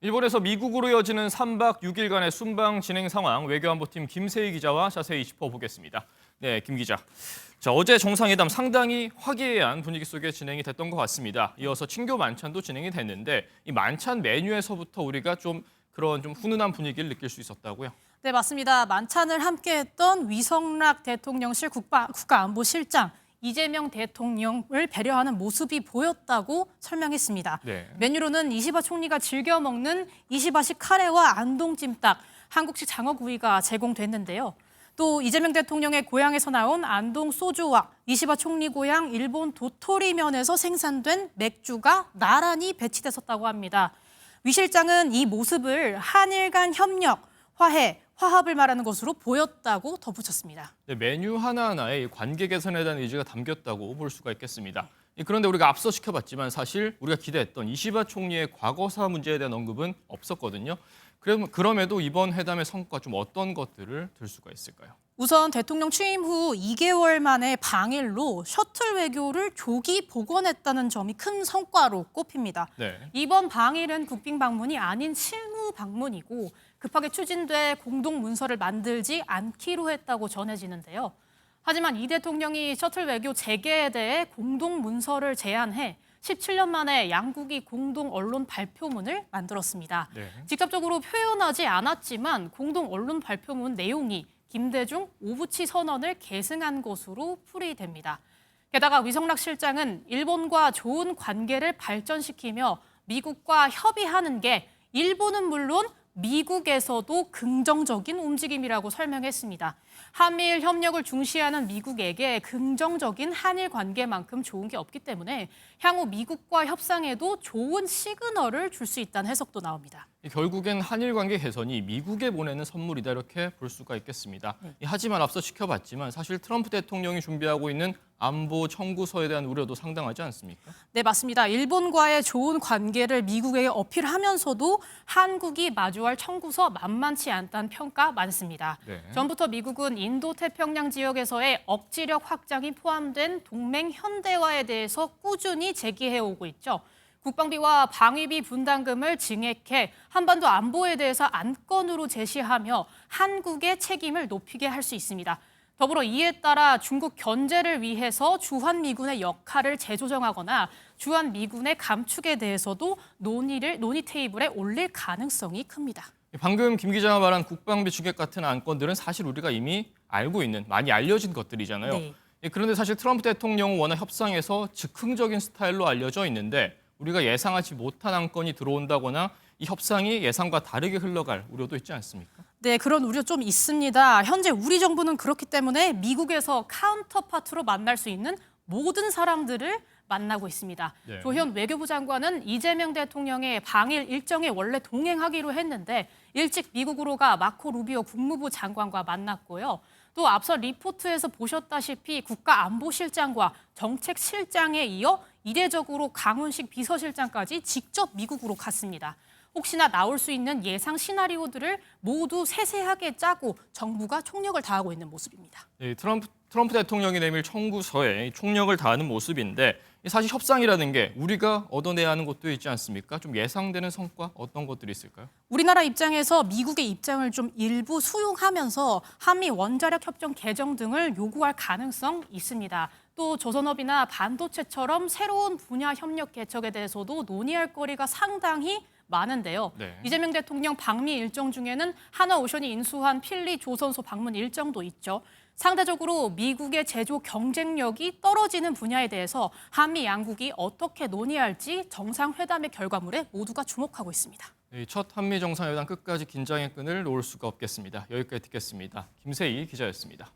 일본에서 미국으로 이어지는 3박 6일간의 순방 진행 상황 외교안보팀 김세희 기자와 자세히 짚어보겠습니다. 네, 김 기자. 자, 어제 정상회담 상당히 화기애애한 분위기 속에 진행이 됐던 것 같습니다. 이어서 친교 만찬도 진행이 됐는데 이 만찬 메뉴에서부터 우리가 좀 훈훈한 분위기를 느낄 수 있었다고요? 네, 맞습니다. 만찬을 함께했던 위성락 대통령실 국가안보실장, 이재명 대통령을 배려하는 모습이 보였다고 설명했습니다. 네. 메뉴로는 이시바 총리가 즐겨 먹는 이시바식 카레와 안동찜닭, 한국식 장어구이가 제공됐는데요. 또 이재명 대통령의 고향에서 나온 안동 소주와 이시바 총리 고향 일본 도토리면에서 생산된 맥주가 나란히 배치됐었다고 합니다. 위 실장은 이 모습을 한일 간 협력, 화합을 말하는 것으로 보였다고 덧붙였습니다. 네, 메뉴 하나하나에 관계 개선에 대한 의지가 담겼다고 볼 수가 있겠습니다. 그런데 우리가 앞서 지켜봤지만 사실 우리가 기대했던 이시바 총리의 과거사 문제에 대한 언급은 없었거든요. 그럼에도 이번 회담의 성과 좀 어떤 것들을 들 수가 있을까요? 우선 대통령 취임 후 2개월 만에 방일로 셔틀 외교를 조기 복원했다는 점이 큰 성과로 꼽힙니다. 네. 이번 방일은 국빈 방문이 아닌 실무 방문이고 급하게 추진돼 공동 문서를 만들지 않기로 했다고 전해지는데요. 하지만 이 대통령이 셔틀 외교 재개에 대해 공동 문서를 제안해 17년 만에 양국이 공동 언론 발표문을 만들었습니다. 네. 직접적으로 표현하지 않았지만 공동 언론 발표문 내용이 김대중 오부치 선언을 계승한 것으로 풀이됩니다. 게다가 위성락 실장은 일본과 좋은 관계를 발전시키며 미국과 협의하는 게 일본은 물론 미국에서도 긍정적인 움직임이라고 설명했습니다. 한미일 협력을 중시하는 미국에게 긍정적인 한일 관계만큼 좋은 게 없기 때문에 향후 미국과 협상에도 좋은 시그널을 줄 수 있다는 해석도 나옵니다. 결국엔 한일 관계 개선이 미국에 보내는 선물이다 이렇게 볼 수가 있겠습니다. 네. 하지만 앞서 지켜봤지만 사실 트럼프 대통령이 준비하고 있는 안보 청구서에 대한 우려도 상당하지 않습니까? 네, 맞습니다. 일본과의 좋은 관계를 미국에게 어필하면서도 한국이 마주할 청구서 만만치 않다는 평가 많습니다. 네. 전부터 미국은 인도태평양 지역에서의 억지력 확장이 포함된 동맹 현대화에 대해서 꾸준히 제기해오고 있죠. 국방비와 방위비 분담금을 증액해 한반도 안보에 대해서 안건으로 제시하며 한국의 책임을 높이게 할 수 있습니다. 더불어 이에 따라 중국 견제를 위해서 주한미군의 역할을 재조정하거나 주한미군의 감축에 대해서도 논의 테이블에 올릴 가능성이 큽니다. 방금 김 기자가 말한 국방비 추격 같은 안건들은 사실 우리가 이미 알고 있는, 많이 알려진 것들이잖아요. 네. 그런데 사실 트럼프 대통령은 워낙 협상에서 즉흥적인 스타일로 알려져 있는데 우리가 예상하지 못한 안건이 들어온다거나 이 협상이 예상과 다르게 흘러갈 우려도 있지 않습니까? 네, 그런 우려 좀 있습니다. 현재 우리 정부는 그렇기 때문에 미국에서 카운터파트로 만날 수 있는 모든 사람들을 만나고 있습니다. 네. 조현 외교부 장관은 이재명 대통령의 방일 일정에 원래 동행하기로 했는데 일찍 미국으로 가 마코 루비오 국무부 장관과 만났고요. 또 앞서 리포트에서 보셨다시피 국가안보실장과 정책실장에 이어 이례적으로 강훈식 비서실장까지 직접 미국으로 갔습니다. 혹시나 나올 수 있는 예상 시나리오들을 모두 세세하게 짜고 정부가 총력을 다하고 있는 모습입니다. 네, 트럼프 대통령이 내밀 청구서에 총력을 다하는 모습인데 사실 협상이라는 게 우리가 얻어내야 하는 것도 있지 않습니까? 좀 예상되는 성과 어떤 것들이 있을까요? 우리나라 입장에서 미국의 입장을 좀 일부 수용하면서 한미 원자력 협정 개정 등을 요구할 가능성 있습니다. 또 조선업이나 반도체처럼 새로운 분야 협력 개척에 대해서도 논의할 거리가 상당히 많은데요. 네. 이재명 대통령 방미 일정 중에는 하나오션이 인수한 필리 조선소 방문 일정도 있죠. 상대적으로 미국의 제조 경쟁력이 떨어지는 분야에 대해서 한미 양국이 어떻게 논의할지 정상회담의 결과물에 모두가 주목하고 있습니다. 첫 한미 정상회담 끝까지 긴장의 끈을 놓을 수가 없겠습니다. 여기까지 듣겠습니다. 김세희 기자였습니다.